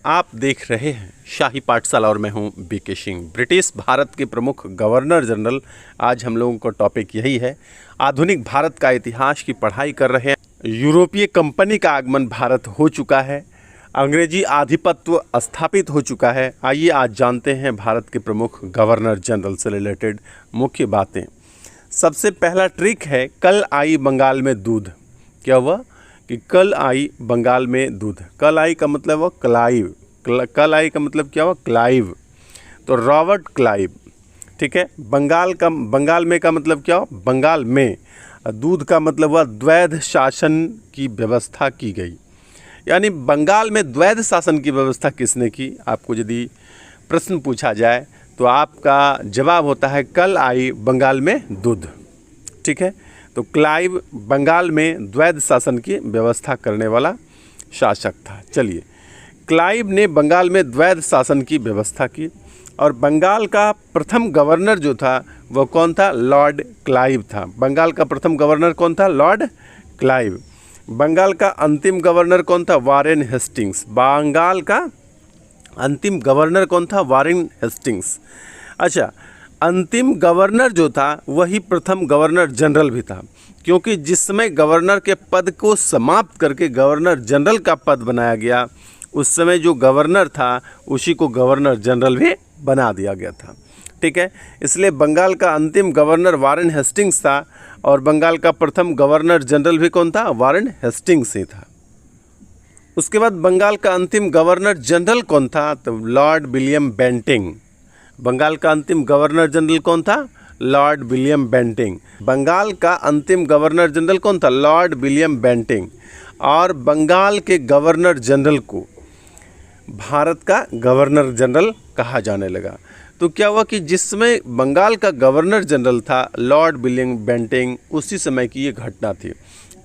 आप देख रहे हैं शाही पाठशाला और मैं हूं बीके सिंह। ब्रिटिश भारत के प्रमुख गवर्नर जनरल। आज हम लोगों का टॉपिक यही है, आधुनिक भारत का इतिहास की पढ़ाई कर रहे हैं। यूरोपीय कंपनी का आगमन भारत हो चुका है, अंग्रेजी आधिपत्य स्थापित हो चुका है। आइए आज जानते हैं भारत के प्रमुख गवर्नर जनरल से रिलेटेड मुख्य बातें। सबसे पहला ट्रिक है, कल आई बंगाल में दूध। क्या हुआ कि कल आई बंगाल में दूध। कल आई का मतलब हुआ क्लाइव। कल आई का मतलब क्या हुआ? क्लाइव। तो रॉबर्ट क्लाइव, ठीक है। बंगाल में का मतलब क्या हुआ? बंगाल में। दूध का मतलब हुआ द्वैध शासन की व्यवस्था की गई। यानी बंगाल में द्वैध शासन की व्यवस्था किसने की? आपको यदि प्रश्न पूछा जाए तो आपका जवाब होता है कल आई बंगाल में दूध, ठीक है। तो क्लाइव बंगाल में द्वैध शासन की व्यवस्था करने वाला शासक था। चलिए, क्लाइव ने बंगाल में द्वैध शासन की व्यवस्था की और बंगाल का प्रथम गवर्नर जो था वह कौन था? लॉर्ड क्लाइव था। बंगाल का प्रथम गवर्नर कौन था? Lord Clive. बंगाल का अंतिम गवर्नर कौन था? Warren Hastings. बंगाल का अंतिम गवर्नर कौन था? Warren Hastings. अच्छा, अंतिम गवर्नर जो था वही प्रथम गवर्नर जनरल भी था, क्योंकि जिस समय गवर्नर के पद को समाप्त करके गवर्नर जनरल का पद बनाया गया, उस समय जो गवर्नर था उसी को गवर्नर जनरल भी बना दिया गया था, ठीक है। इसलिए बंगाल का अंतिम गवर्नर वारेन हेस्टिंग्स था और बंगाल का प्रथम गवर्नर जनरल भी कौन था? वारेन हेस्टिंग्स ही था। उसके बाद बंगाल का अंतिम गवर्नर जनरल कौन था? तो लॉर्ड विलियम बेंटिंग। बंगाल का अंतिम गवर्नर जनरल कौन था? Lord William Bentinck. बंगाल का अंतिम गवर्नर जनरल कौन था? Lord William Bentinck. और बंगाल के गवर्नर जनरल को भारत का गवर्नर जनरल कहा जाने लगा। तो क्या हुआ कि जिस समय बंगाल का गवर्नर जनरल था लॉर्ड विलियम बेंटिंग, उसी समय की ये घटना थी।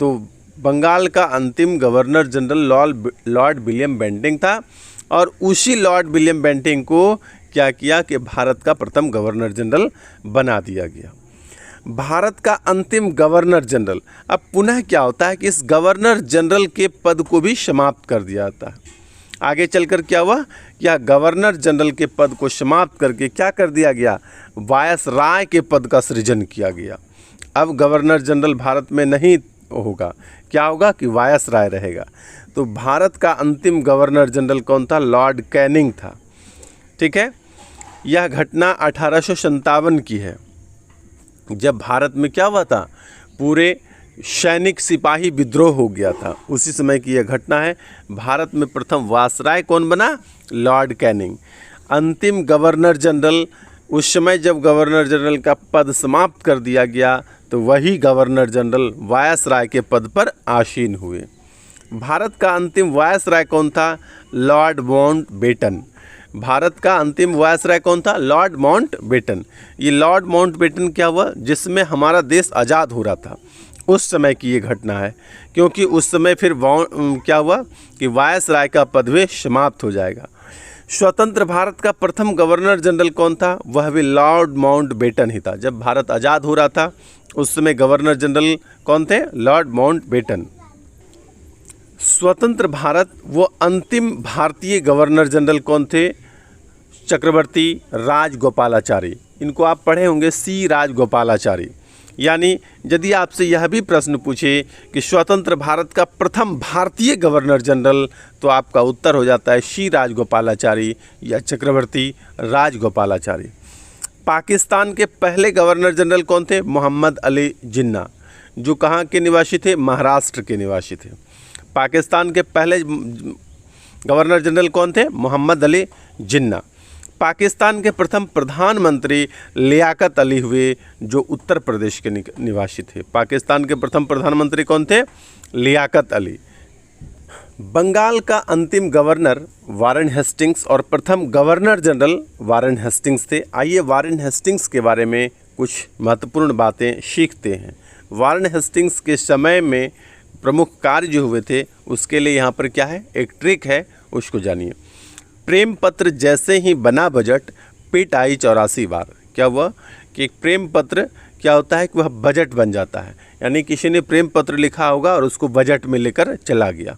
तो बंगाल का अंतिम governor general lord William Bentinck था और उसी लॉर्ड विलियम बेंटिंग को क्या किया कि भारत का प्रथम गवर्नर जनरल बना दिया गया। भारत का अंतिम गवर्नर जनरल, अब पुनः क्या होता है कि इस गवर्नर जनरल के पद को भी समाप्त कर दिया जाता है। आगे चलकर क्या हुआ? क्या गवर्नर जनरल के पद को समाप्त करके क्या कर दिया गया? वायसराय के पद का सृजन किया गया। अब गवर्नर जनरल भारत में नहीं होगा, क्या होगा कि वायसराय रहेगा। तो भारत का अंतिम गवर्नर जनरल कौन था? लॉर्ड कैनिंग था, ठीक है। यह घटना 1857 की है, जब भारत में क्या हुआ था? पूरे सैनिक सिपाही विद्रोह हो गया था। उसी समय की यह घटना है। भारत में प्रथम वायसराय कौन बना? Lord Canning. अंतिम गवर्नर जनरल, उस समय जब गवर्नर जनरल का पद समाप्त कर दिया गया तो वही गवर्नर जनरल वायसराय के पद पर आसीन हुए। भारत का अंतिम वायसराय कौन था? Lord Mountbatten. भारत का अंतिम वायसराय कौन था? Lord Mountbatten. ये लॉर्ड माउंटबेटन क्या हुआ? जिसमें हमारा देश आज़ाद हो रहा था, उस समय की ये घटना है, क्योंकि उस समय फिर क्या हुआ कि वायसराय का पद भी समाप्त हो जाएगा। स्वतंत्र भारत का प्रथम गवर्नर जनरल कौन था? वह भी लॉर्ड माउंटबेटन ही था। जब भारत आज़ाद हो रहा था उस समय गवर्नर जनरल कौन थे? Lord Mountbatten. स्वतंत्र भारत, वो अंतिम भारतीय गवर्नर जनरल कौन थे? चक्रवर्ती राजगोपालाचारी। इनको आप पढ़े होंगे, सी राजगोपालाचारी। यानी यदि आपसे यह भी प्रश्न पूछे कि स्वतंत्र भारत का प्रथम भारतीय गवर्नर जनरल, तो आपका उत्तर हो जाता है सी राजगोपालाचारी या चक्रवर्ती राजगोपालाचारी। पाकिस्तान के पहले गवर्नर जनरल कौन थे? मोहम्मद अली जिन्ना, जो कहाँ के निवासी थे? महाराष्ट्र के निवासी थे। पाकिस्तान के पहले गवर्नर जनरल कौन थे? मोहम्मद अली जिन्ना। पाकिस्तान के प्रथम प्रधानमंत्री लियाकत अली हुए, जो उत्तर प्रदेश के निवासी थे। पाकिस्तान के प्रथम प्रधानमंत्री कौन थे? लियाकत अली। बंगाल का अंतिम गवर्नर वारेन हेस्टिंग्स और प्रथम गवर्नर जनरल वारेन हेस्टिंग्स थे। आइए वारेन हेस्टिंग्स के बारे में कुछ महत्वपूर्ण बातें सीखते हैं। वारेन हेस्टिंग्स के समय में प्रमुख कार्य जो हुए थे उसके लिए यहाँ पर क्या है, एक ट्रिक है, उसको जानिए। प्रेम पत्र जैसे ही बना बजट, पिट आई 84 बार। क्या हुआ कि एक प्रेम पत्र क्या होता है कि वह बजट बन जाता है, यानी किसी ने प्रेम पत्र लिखा होगा और उसको बजट में लेकर चला गया।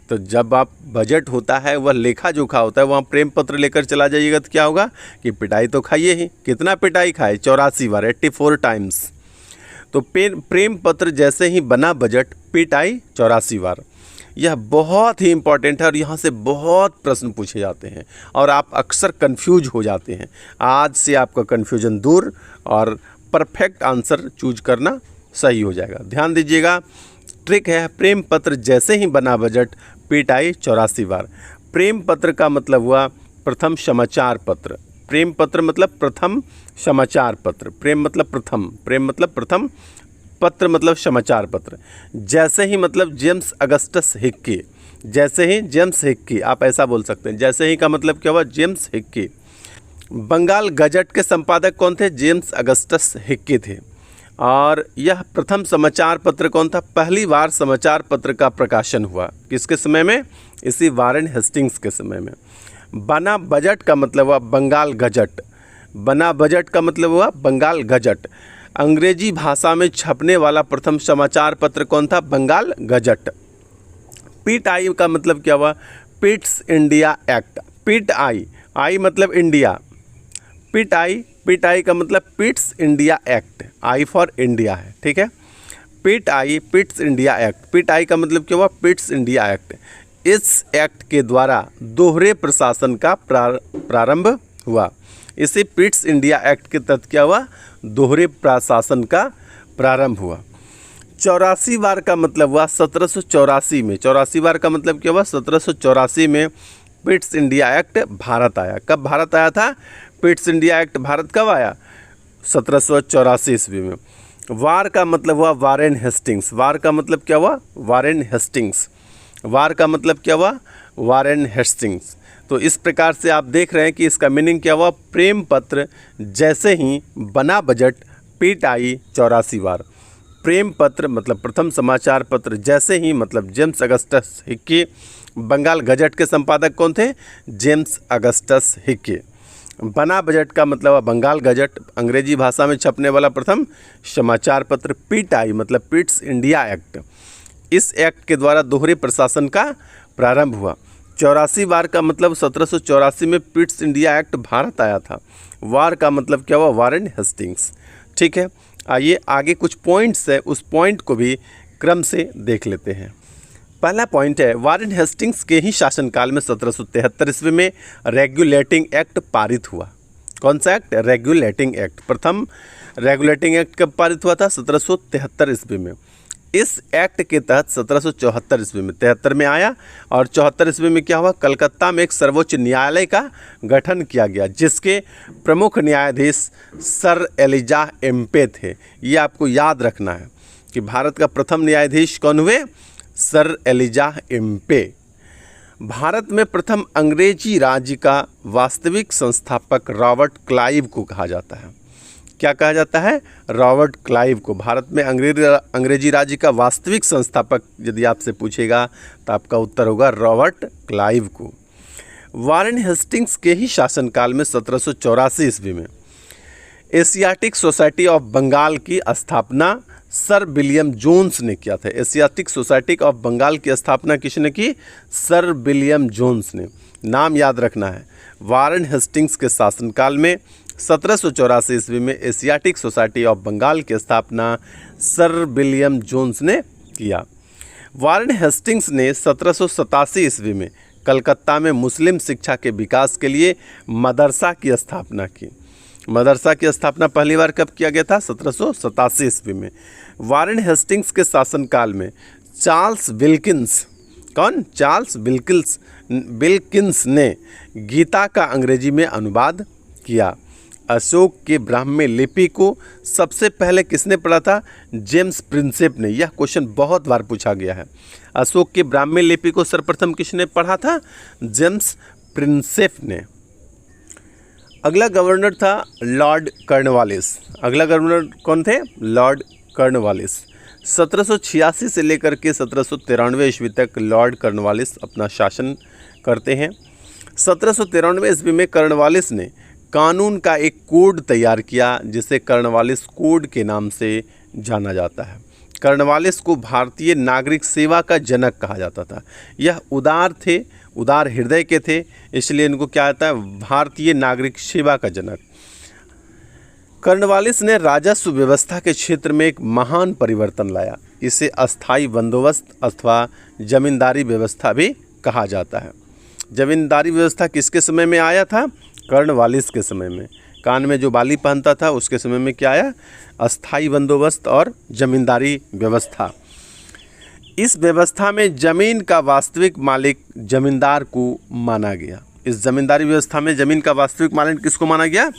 तो जब आप बजट होता है वह लेखा जोखा होता है, वहाँ प्रेम पत्र लेकर चला जाइएगा तो क्या होगा कि पिटाई तो खाइए ही। कितना पिटाई खाए? 84 बार, 84 टाइम्स। तो प्रेम पत्र जैसे ही बना बजट, पिटाई 84 बार। यह बहुत ही इम्पॉर्टेंट है और यहाँ से बहुत प्रश्न पूछे जाते हैं और आप अक्सर कंफ्यूज हो जाते हैं। आज से आपका कन्फ्यूजन दूर और परफेक्ट आंसर चूज करना सही हो जाएगा। ध्यान दीजिएगा, ट्रिक है, प्रेम पत्र जैसे ही बना बजट, पिटाई 84 बार। प्रेम पत्र का मतलब हुआ प्रथम समाचार पत्र। प्रेम पत्र मतलब प्रथम समाचार पत्र। प्रेम मतलब प्रथम, प्रेम मतलब प्रथम, पत्र मतलब समाचार पत्र। जैसे ही मतलब जेम्स अगस्टस हिक्की। जैसे ही जेम्स हिक्की, आप ऐसा बोल सकते हैं। जैसे ही का मतलब क्या हुआ? James Hickey. बंगाल गजट के संपादक कौन थे? जेम्स अगस्टस हिक्की थे। और यह प्रथम समाचार पत्र कौन था? पहली बार समाचार पत्र का प्रकाशन हुआ किसके समय में? इसी वारेन हेस्टिंग्स के समय में। बना बजट का मतलब हुआ बंगाल गजट। बना बजट का मतलब हुआ बंगाल गजट। अंग्रेजी भाषा में छपने वाला प्रथम समाचार पत्र कौन था? बंगाल गजट। पिट आई का मतलब क्या हुआ? Pitt's India act. पिट आई, आई मतलब इंडिया। पिट आई का मतलब Pitt's India act. I for India है, ठीक है। पिट आई, पिट्स इंडिया एक्ट। पिट आई का मतलब क्या हुआ? Pitt's India act. इस एक्ट के द्वारा दोहरे प्रशासन का प्रारंभ हुआ। इसे पिट्स इंडिया एक्ट के तहत क्या हुआ? दोहरे प्रशासन का प्रारंभ हुआ। 84 बार का मतलब हुआ 1784 में। 84 बार का मतलब क्या हुआ? 1784 में पिट्स इंडिया एक्ट भारत आया। कब भारत आया था? पिट्स इंडिया एक्ट भारत कब आया? 1784 ईस्वी में। वार का मतलब हुआ वारेन हेस्टिंग्स। वार का मतलब क्या हुआ? Warren Hastings. वार का मतलब क्या हुआ? Warren Hastings. तो इस प्रकार से आप देख रहे हैं कि इसका मीनिंग क्या हुआ? प्रेम पत्र जैसे ही बना बजट, पिट आई 84 बार। प्रेम पत्र मतलब प्रथम समाचार पत्र जैसे ही मतलब James Augustus Hickey. Bengal gazette के संपादक कौन थे? James Augustus Hickey. बना बजट का मतलब बंगाल गजट, अंग्रेजी भाषा में छपने वाला प्रथम समाचार पत्र। पिट आई मतलब पिट्स इंडिया एक्ट। इस एक्ट के द्वारा दोहरे प्रशासन का प्रारंभ हुआ। 84 बार का मतलब 1784 में पिट्स इंडिया एक्ट भारत आया था। वार का मतलब क्या हुआ? Warren Hastings. ठीक है, आइए आगे कुछ पॉइंट्स है, उस पॉइंट को भी क्रम से देख लेते हैं। पहला पॉइंट है, वारेन हेस्टिंग्स के ही शासनकाल में 1773 ईस्वी में रेगुलेटिंग एक्ट पारित हुआ। कौन सा एक्ट? Regulating act. प्रथम रेगुलेटिंग एक्ट कब पारित हुआ था? 1773 ईस्वी में। इस एक्ट के तहत 1774 ईस्वी में, 73 में आया और 74 ईस्वी में क्या हुआ? कलकत्ता में एक सर्वोच्च न्यायालय का गठन किया गया, जिसके प्रमुख न्यायाधीश सर एलिजाह एम्पे थे। ये आपको याद रखना है कि भारत का प्रथम न्यायाधीश कौन हुए? Sir Elijah Aamby. भारत में प्रथम अंग्रेजी राज्य का वास्तविक संस्थापक रॉबर्ट क्लाइव को कहा जाता है। क्या कहा जाता है? रॉबर्ट क्लाइव को। भारत में अंग्रेजी राज्य का वास्तविक संस्थापक यदि आपसे पूछेगा तो आपका उत्तर होगा रॉबर्ट क्लाइव को। वारेन हेस्टिंग्स के ही शासनकाल में 1784 ईस्वी में एशियाटिक सोसाइटी ऑफ बंगाल की स्थापना सर विलियम जोन्स ने किया था। एशियाटिक सोसाइटी ऑफ बंगाल की स्थापना किसने की? सर विलियम जोन्स ने। नाम याद रखना है। वारेन हेस्टिंग्स के शासनकाल में 1784 ईस्वी में एशियाटिक सोसाइटी ऑफ बंगाल की स्थापना सर विलियम जोन्स ने किया। वारेन हेस्टिंग्स ने 1787 ईस्वी में कलकत्ता में मुस्लिम शिक्षा के विकास के लिए मदरसा की स्थापना की। मदरसा की स्थापना पहली बार कब किया गया था? 1787 ईस्वी में। वारेन हेस्टिंग्स के शासनकाल में चार्ल्स विल्किंस, कौन? चार्ल्स विल्किंस ने गीता का अंग्रेजी में अनुवाद किया। अशोक के ब्राह्मी लिपि को सबसे पहले किसने पढ़ा था? जेम्स प्रिंसेप ने। यह क्वेश्चन बहुत बार पूछा गया है। अशोक के ब्राह्मी लिपि को सर्वप्रथम किसने पढ़ा था? जेम्स प्रिंसेप ने। अगला गवर्नर था लॉर्ड कॉर्नवालिस। अगला गवर्नर कौन थे? Lord Cornwallis. 1786 से लेकर के 1793 ईस्वी तक लॉर्ड कॉर्नवालिस अपना शासन करते हैं। 1793 ईस्वी में कॉर्नवालिस ने कानून का एक कोड तैयार किया, जिसे कॉर्नवालिस कोड के नाम से जाना जाता है। कर्नवालिस को भारतीय नागरिक सेवा का जनक कहा जाता था। यह उदार थे, उदार हृदय के थे, इसलिए इनको क्या आता है, भारतीय नागरिक सेवा का जनक। कर्नवालिस ने राजस्व व्यवस्था के क्षेत्र में एक महान परिवर्तन लाया। इसे अस्थाई बंदोबस्त अथवा जमींदारी व्यवस्था भी कहा जाता है। जमींदारी व्यवस्था किसके समय में आया था? कर्नवालिस के समय में। कान में जो बाली पहनता था उसके समय में क्या आया? अस्थाई बंदोबस्त और जमींदारी व्यवस्था। इस व्यवस्था में जमीन का वास्तविक मालिक जमींदार को माना गया। इस जमींदारी व्यवस्था में जमीन का वास्तविक मालिक किसको माना गया?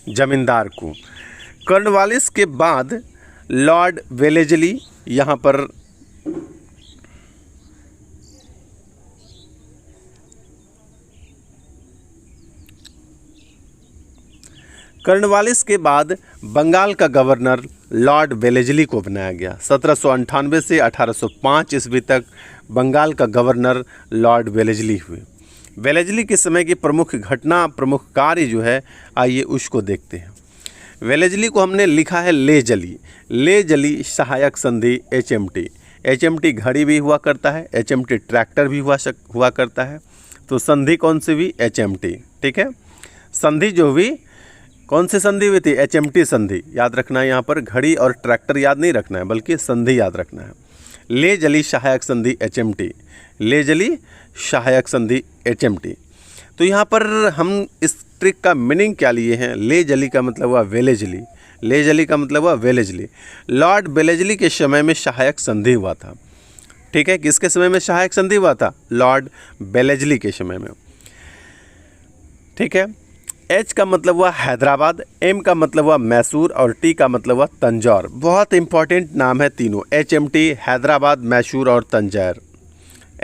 जमींदार को। कर्नवालिस के बाद लॉर्ड वेलेजली यहाँ पर कर्नवालिस के बाद बंगाल का गवर्नर लॉर्ड वेलेजली को बनाया गया। 1798 से 1805 ईस्वी तक बंगाल का गवर्नर लॉर्ड वेलेजली हुए। वेलेजली के समय की प्रमुख घटना, प्रमुख कार्य जो है, आइए उसको देखते हैं। वेलेजली को हमने लिखा है ले जली। ले जली सहायक संधि HMT। HMT घड़ी भी हुआ करता है, HMT ट्रैक्टर भी हुआ करता है। तो संधि कौन सी हुई? HMT। ठीक है, संधि जो हुई, कौन सी संधि हुई थी? HMT संधि। याद रखना है, यहाँ पर घड़ी और ट्रैक्टर याद नहीं रखना है, बल्कि संधि याद रखना है। ले जली सहायक संधि HMT। ले जली सहायक संधि HMT। तो यहाँ पर हम इस ट्रिक का मीनिंग क्या लिए हैं? ले जली का मतलब हुआ वेलेजली, ले जली का मतलब हुआ वेलेजली। लॉर्ड वेलेजली के समय में सहायक संधि हुआ था। ठीक है, किसके समय में सहायक संधि हुआ था? लॉर्ड वेलेजली के समय में। ठीक है, H का मतलब हुआ हैदराबाद, M का मतलब हुआ मैसूर और T का मतलब हुआ तंजौर। बहुत इंपॉर्टेंट नाम है तीनों, HMT, हैदराबाद, मैसूर और तंजौर।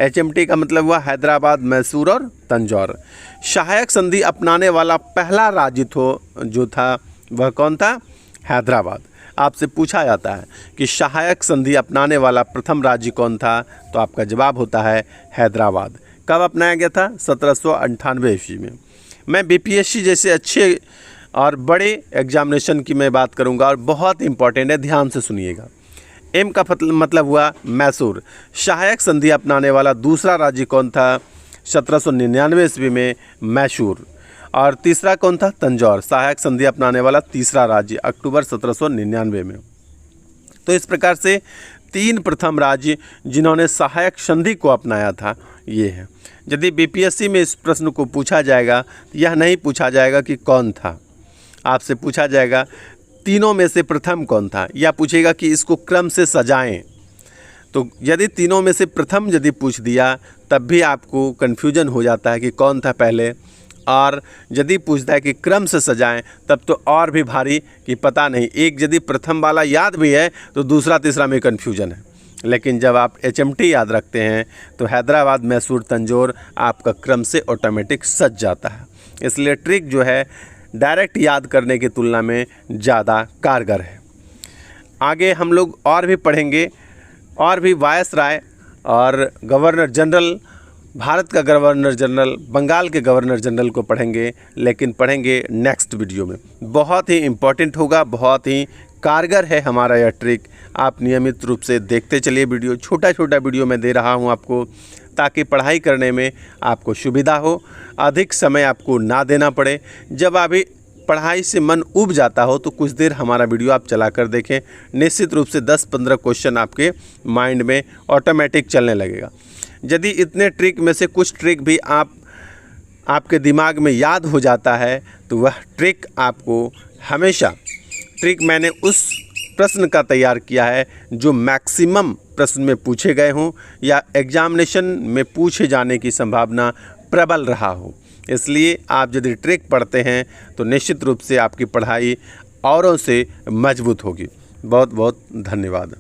HMT का मतलब हुआ हैदराबाद, मैसूर और तंजौर। सहायक संधि अपनाने वाला पहला राज्य जो था वह कौन था? हैदराबाद। आपसे पूछा जाता है कि सहायक संधि अपनाने वाला प्रथम राज्य कौन था, तो आपका जवाब होता है हैदराबाद। कब अपनाया गया था? 1798 ईस्वी में। मैं BPSC जैसे अच्छे और बड़े एग्जामिनेशन की मैं बात करूंगा और बहुत इंपॉर्टेंट है, ध्यान से सुनिएगा। M का मतलब हुआ मैसूर। सहायक संधि अपनाने वाला दूसरा राज्य कौन था? 1799 ईस्वी में मैसूर। और तीसरा कौन था? तंजौर। सहायक संधि अपनाने वाला तीसरा राज्य अक्टूबर 1799 में। तो इस प्रकार से तीन प्रथम राज्य जिन्होंने सहायक संधि को अपनाया था ये है। यदि BPSC में इस प्रश्न को पूछा जाएगा तो यह नहीं पूछा जाएगा कि कौन था, आपसे पूछा जाएगा तीनों में से प्रथम कौन था, या पूछेगा कि इसको क्रम से सजाएं। तो यदि तीनों में से प्रथम यदि पूछ दिया तब भी आपको कन्फ्यूजन हो जाता है कि कौन था पहले, और यदि पूछता है कि क्रम से सजाएं तब तो और भी भारी कि पता नहीं। एक यदि प्रथम वाला याद भी है तो दूसरा तीसरा में कन्फ्यूजन है। लेकिन जब आप HMT याद रखते हैं तो हैदराबाद, मैसूर, तंजौर आपका क्रम से ऑटोमेटिक सज जाता है। इसलिए ट्रिक जो है डायरेक्ट याद करने की तुलना में ज़्यादा कारगर है। आगे हम लोग और भी पढ़ेंगे, और भी वायसराय और गवर्नर जनरल, भारत का गवर्नर जनरल, बंगाल के गवर्नर जनरल को पढ़ेंगे, लेकिन पढ़ेंगे नेक्स्ट वीडियो में। बहुत ही इम्पोर्टेंट होगा, बहुत ही कारगर है हमारा यह ट्रिक। आप नियमित रूप से देखते चलिए वीडियो। छोटा छोटा वीडियो मैं दे रहा हूं आपको, ताकि पढ़ाई करने में आपको सुविधा हो, अधिक समय आपको ना देना पड़े। जब अभी पढ़ाई से मन उब जाता हो तो कुछ देर हमारा वीडियो आप चला कर देखें। निश्चित रूप से 10-15 क्वेश्चन आपके माइंड में ऑटोमेटिक चलने लगेगा। यदि इतने ट्रिक में से कुछ ट्रिक भी आपके दिमाग में याद हो जाता है तो वह ट्रिक आपको हमेशा, ट्रिक मैंने उस प्रश्न का तैयार किया है जो मैक्सिमम प्रश्न में पूछे गए हों या एग्जामिनेशन में पूछे जाने की संभावना प्रबल रहा हो। इसलिए आप यदि ट्रिक पढ़ते हैं तो निश्चित रूप से आपकी पढ़ाई औरों से मजबूत होगी। बहुत बहुत धन्यवाद।